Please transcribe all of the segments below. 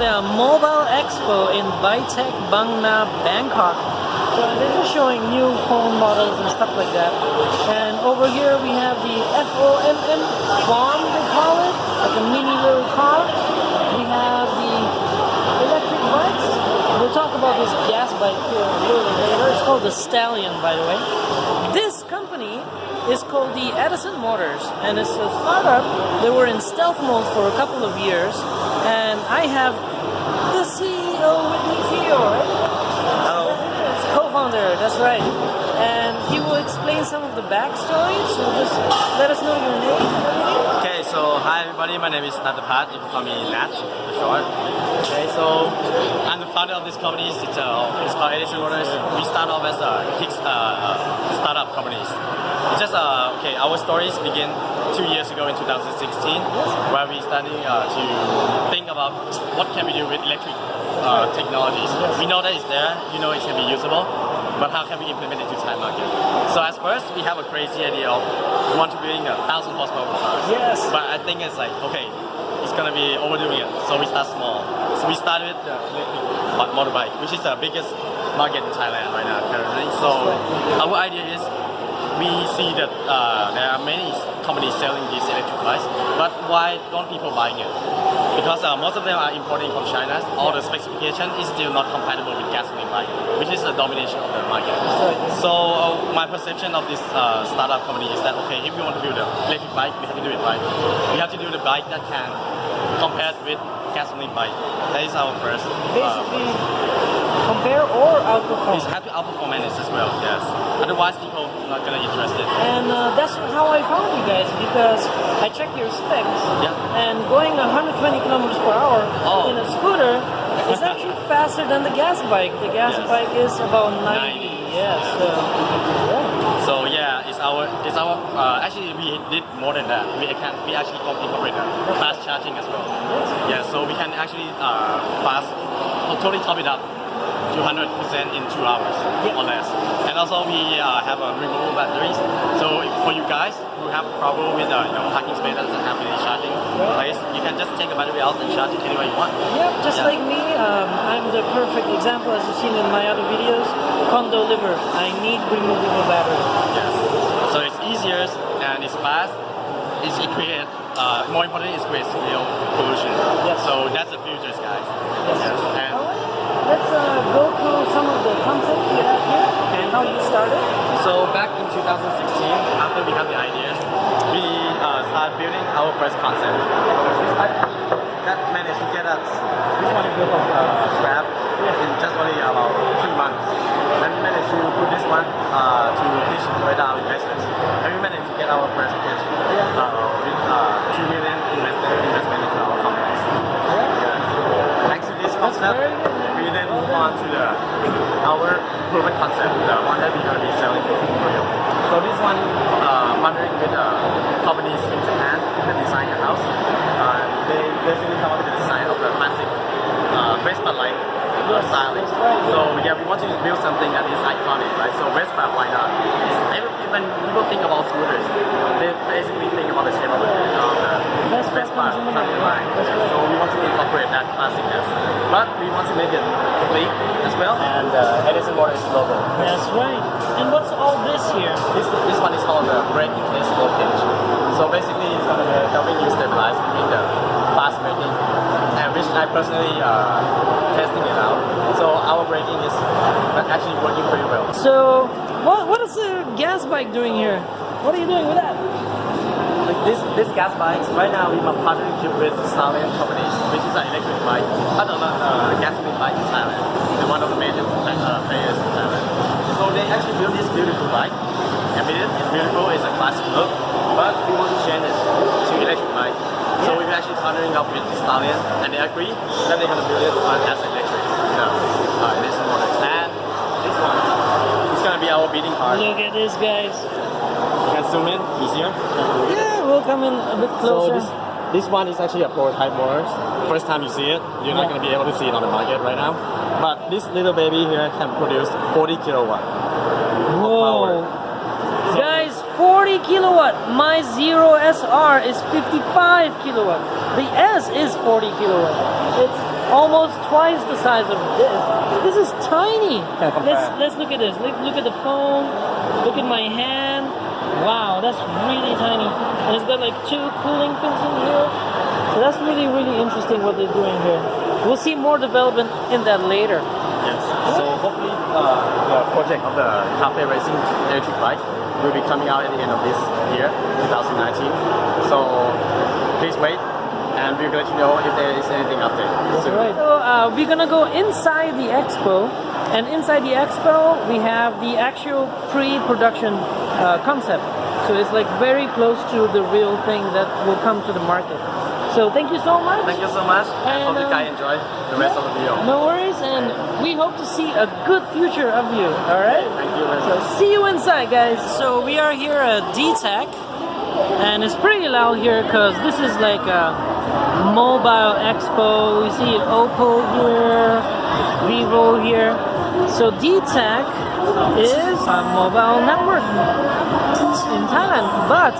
the Mobile Expo in Bangkok, Bangkok. So they're just showing new phone models and stuff like that. And over here we have the FOMM farm, they call it, like a mini little car. We have the electric bikes. We'll talk about this gas bike here a little later. It's called the Stallion, by the way. This company is called the Edison Motors, and it's a startup. They were in stealth mode for a couple of years, and I have the CEO with me, CEO, right? Hello. Co-founder, that's right. And he will explain some of the backstory, so just let us know your name and everything. Okay, so hi everybody, my name is Natapat, you can call me Nat for short. Okay, so I'm the founder of this company, it's called Edison Motors. We start off as startup companies. It's just, okay, our stories begin 2 years ago in 2016, where we started to think about what can we do with electric technologies. We know that it's there, you know it can be usable, but how can we implement it to Thai market? So as first, we have a crazy idea of we want to build 1,000 horsepower cars. Yes. But I think it's like, okay, it's gonna be overdoing it, so we start small. So we started with the electric motorbike, which is the biggest market in Thailand right now currently. So our idea is, we see that there are many companies selling these electric bikes, but why don't people buying it? Because most of them are importing from China. All the specification is still not compatible with gasoline bike, which is the domination of the market. So my perception of this startup company is that, okay, if we want to build an electric bike, we have to do it right. We have to do the bike that can compare with gasoline bike. That is our first. Basically, compare or outperform. It's have to outperform it as well, yes. Otherwise, people are not gonna be interested. And that's how I found you guys, because I checked your specs, and going 120 kilometers per hour in a scooter is actually faster than the gas bike. The gas bike is about 90. Yes. So yeah, it's our actually we did more than that. We actually incorporate fast charging as well. Yeah, so we can actually totally top it up to 100% in 2 hours or less. And also we have removable batteries. So for you guys who have problem with parking space that doesn't have any charging place, you can just take a battery out and charge it anywhere you want. Yep, just like me, I'm the perfect example, as you've seen in my other videos. Condo liver, I need removable battery. Yes. So it's easier and it's fast. It creates, more importantly, it creates real pollution. Yes. So that's the future, guys. Yes. And let's go through some of the concepts you have here and how you started. so back in 2016, after we had the ideas, we started building our first concept. That managed to get us, we wanted to build from scrap in just only about 3 months. And we managed to put this one to pitch with our investors. And we managed to get our first pitch with 2 million investment into our companies. Thanks to this concept, we then move on to our proven concept, the one that we're going to be selling for real. So this one, partnering with companies in Japan that design the house. They basically come up with the design of the classic Vespa-like styling. So yeah, we want to build something that is iconic, right? So Vespa, why not? Even people think about scooters, they basically think about the shape of the Vespa coming line. So we want to incorporate that classicness, but we want to make it sleek as well. And Edison Motors logo. That's right. And what's all this here? This one is called the braking test voltage. So basically, it's going to be helping you stabilize between the fast braking, and which I personally testing it out. So our braking is actually working pretty well. So what is the gas bike doing here? What are you doing with that? Like this gas bikes, right now we are partnership with Stallion companies, which is an electric bike, gasoline bike in Thailand, and one of the major players in Thailand. So they actually built this beautiful bike. It's beautiful, it's a classic look, but we want to change it to electric bike. So we're actually partnering up with Stallion, and they agree that they're going to build it as electric. Edison Motors. And this one is going to be our beating heart. Look at this, guys. You can zoom in easier. Yeah, we'll come in a bit closer. So this one is actually a prototype motor. First time you see it, you're not going to be able to see it on the market right now. But this little baby here can produce 40 kilowatt of power. So, guys, 40 kilowatt. My Zero SR is 55 kilowatt. The S is 40 kilowatt. It's almost twice the size of this. This is tiny. Can't compare. Let's look at this. Look at the phone. Look at my hand. Wow, that's really tiny. And it's got like 2 cooling pins in here. So that's really, really interesting what they're doing here. We'll see more development in that later. Yes. So hopefully the project of the cafe racing electric bike will be coming out at the end of this year, 2019. So please wait, and we're going to let you know if there is anything update. That's right. So we're gonna go inside the expo, and inside the expo we have the actual pre-production concept. So it's like very close to the real thing that will come to the market. So thank you so much. Thank you so much. And, hope you guys enjoy the rest of the video. No worries, and we hope to see a good future of you. All right. Thank you very So much. see you inside, guys. So we are here at DTEC, and it's pretty loud here because this is like a mobile expo. We see Oppo here, Vivo here. So DTEC is a mobile network in Thailand, but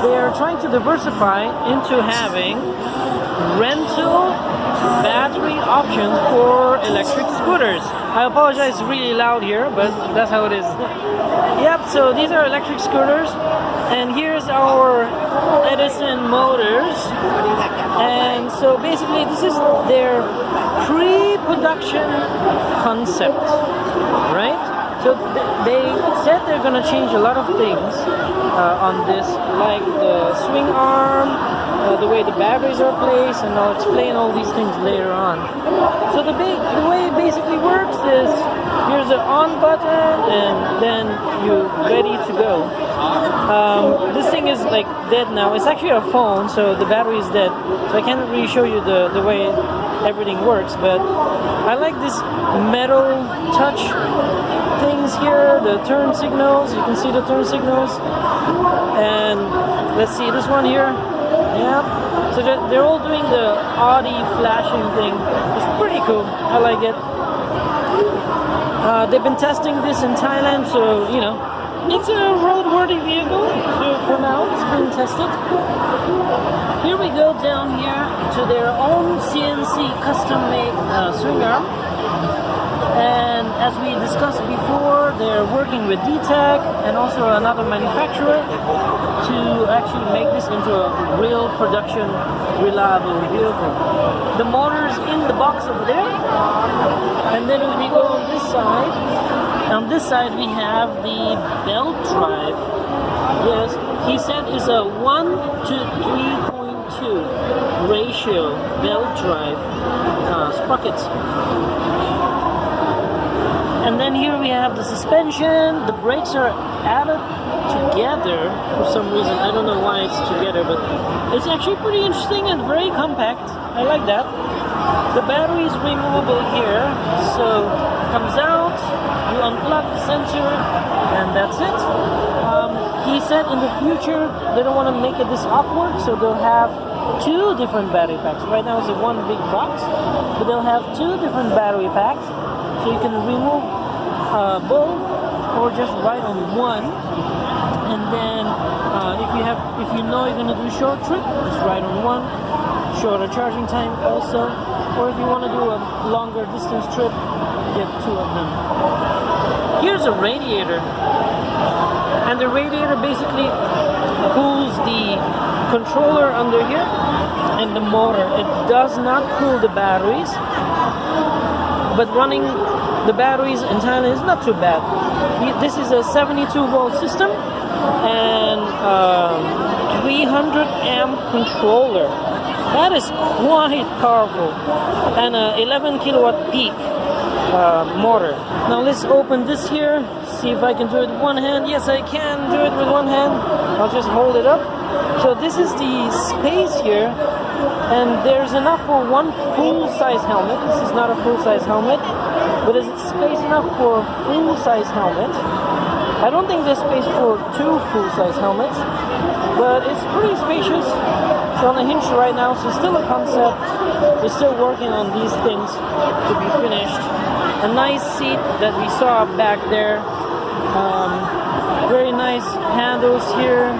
they are trying to diversify into having rental battery options for electric scooters. I apologize, it's really loud here, but that's how it is. Yep, so these are electric scooters, and here's our Edison Motors. And so basically this is their pre-production concept, right? So they said they're gonna change a lot of things on this, like the swing arm, the way the batteries are placed, and I'll explain all these things later on. So the way it basically works is here's the on button, and then you're ready to go. This thing is like dead now. It's actually a phone, so the battery is dead. So I can't really show you the way everything works, but I like this metal touch things here, the turn signals. You can see the turn signals. And let's see this one here. Yeah. So they're all doing the Audi flashing thing. It's pretty cool. I like it. They've been testing this in Thailand, so you know, it's a roadworthy vehicle. So for now, it's being tested. Here we go down here to their own CNC custom-made swing arm. And as we discussed before, they're working with DTEC and also another manufacturer to actually make this into a real production reliable vehicle. The motor's in the box over there. And then if we go on this side we have the belt drive. Yes, he said it's a 1 to 3.2 ratio belt drive sprockets. And then here we have the suspension. The brakes are added together for some reason. I don't know why it's together, but it's actually pretty interesting and very compact. I like that. The battery is removable here, so it comes out, you unplug the sensor, and that's it. He said in the future they don't want to make it this awkward, so they'll have 2 different battery packs. Right now it's a one big box, but they'll have 2 different battery packs. So you can remove both or just ride on one. And then if you know you're gonna do short trip, just ride on one. Shorter charging time also. Or if you want to do a longer distance trip, get 2 of them. Here's a radiator. And the radiator basically cools the controller under here and the motor. It does not cool the batteries. But running the batteries in Thailand is not too bad. This is a 72 volt system and 300 amp controller. That is quite powerful. And a 11 kilowatt peak motor. Now let's open this here, see if I can do it with one hand. Yes, I can do it with one hand. I'll just hold it up. So this is the space here. And there's enough for one full-size helmet. This is not a full-size helmet, but there's space enough for a full-size helmet. I don't think there's space for 2 full-size helmets, but it's pretty spacious. It's on a hinge right now, so still a concept. We're still working on these things to be finished. A nice seat that we saw back there. Very nice handles here.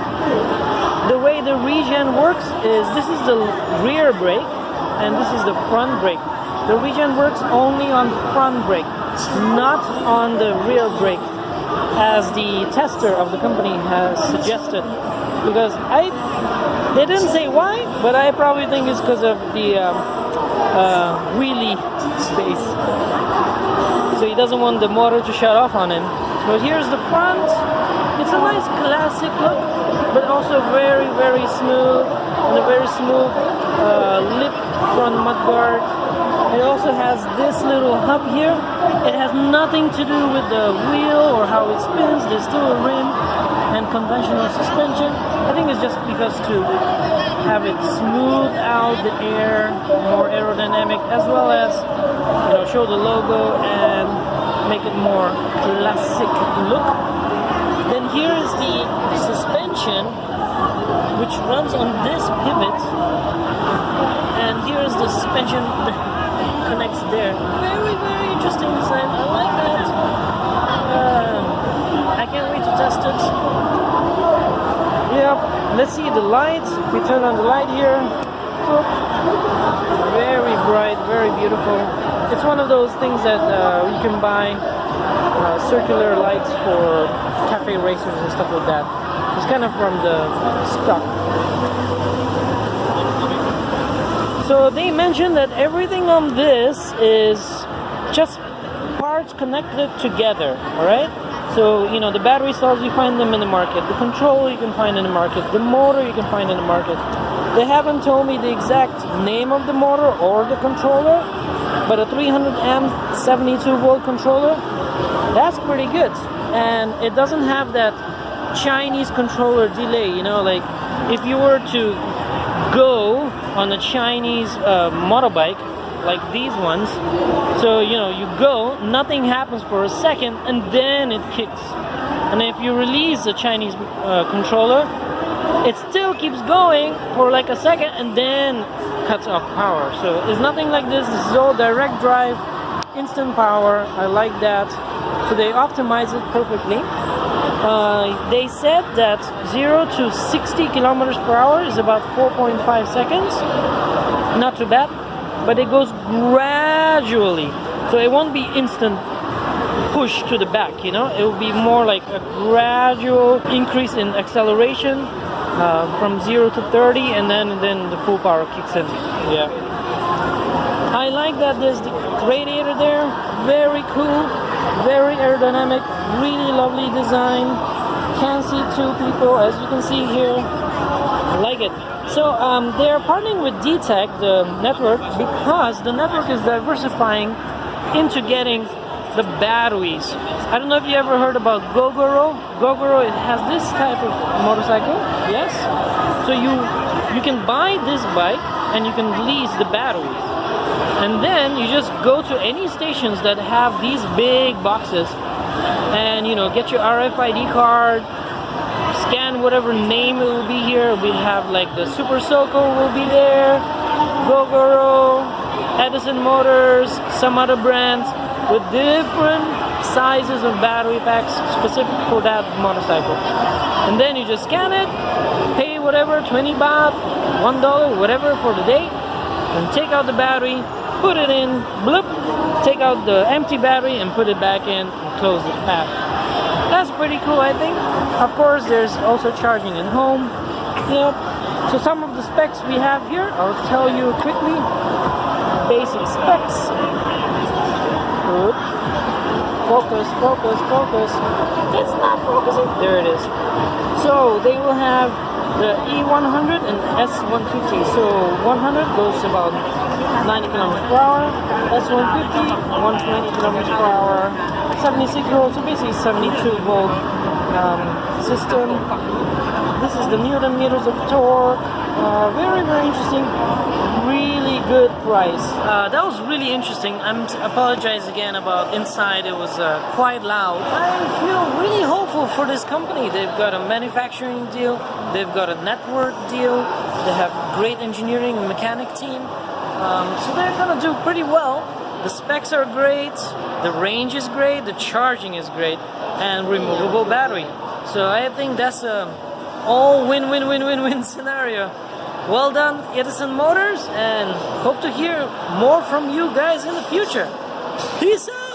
The way the regen works is this is the rear brake and this is the front brake. the regen works only on the front brake, not on the rear brake, as the tester of the company has suggested. Because they didn't say why, but I probably think it's because of the wheelie base. So he doesn't want the motor to shut off on him. But here's the front. It's a nice classic look, but also very, very smooth, and a very smooth lip front mudguard. It also has this little hub here. It has nothing to do with the wheel or how it spins. There's still a rim and conventional suspension. I think it's just because to have it smooth out the air, more aerodynamic, as well as show the logo and make it more classic look. Then here is the suspension, which runs on this pivot, and here is the suspension that connects there. Very, very interesting design. I like that. I can't wait to test it. Yep. Let's see the lights. If we turn on the light here, very bright, very beautiful. It's one of those things that you can buy circular lights for cafe racers and stuff like that. It's kind of from the stock. So they mentioned that everything on this is just parts connected together, alright? So, the battery cells, you find them in the market. The controller you can find in the market. The motor you can find in the market. They haven't told me the exact name of the motor or the controller, but a 300 amp 72 volt controller, that's pretty good. And it doesn't have that Chinese controller delay, like if you were to go on a Chinese motorbike, like these ones, so you go, nothing happens for a second, and then it kicks. And if you release the Chinese controller, it still keeps going for like a second and then cuts off power. So it's nothing like this. This is all direct drive, instant power. I like that. So they optimize it perfectly. They said that 0 to 60 kilometers per hour is about 4.5 seconds. Not too bad, but it goes gradually. So it won't be instant push to the back, It will be more like a gradual increase in acceleration from 0 to 30, and then the full power kicks in. Yeah. I like that there's the radiator there. Very cool, very aerodynamic, really lovely design. Can see two people, as you can see here. I like it. So they're partnering with DTEC, the network, because the network is diversifying into getting the batteries. I don't know if you ever heard about Gogoro. Gogoro, it has this type of motorcycle. Yes. So you can buy this bike and you can lease the batteries. And then you just go to any stations that have these big boxes and get your RFID card, scan whatever name it will be here. We have like the Super Soco will be there, Gogoro, Edison Motors, some other brands with different sizes of battery packs specific for that motorcycle. And then you just scan it, pay whatever, 20 baht, $1, whatever for the day, and take out the battery, put it in, bloop, take out the empty battery and put it back in and close the pack. That's pretty cool, I think. Of course, there's also charging at home. Yep. So some of the specs we have here, I'll tell you quickly. Basic specs. Good. Focus, focus, focus. It's not focusing. There it is. So they will have the E100 and S150. So 100 goes about 90 kilometers per hour. S150, 120 kilometers per hour. 76 volts, so basically 72 volt system. This is the Newton meters of torque. Very, very interesting. Really good price. That was really interesting. I apologize again about inside. It was quite loud. I feel really hopeful for this company. They've got a manufacturing deal. They've got a network deal. They have great engineering and mechanic team. So they're gonna do pretty well. The specs are great. The range is great. The charging is great, and removable battery. So I think that's a all win-win-win-win-win scenario. Well done, Edison Motors, and hope to hear more from you guys in the future. Peace out!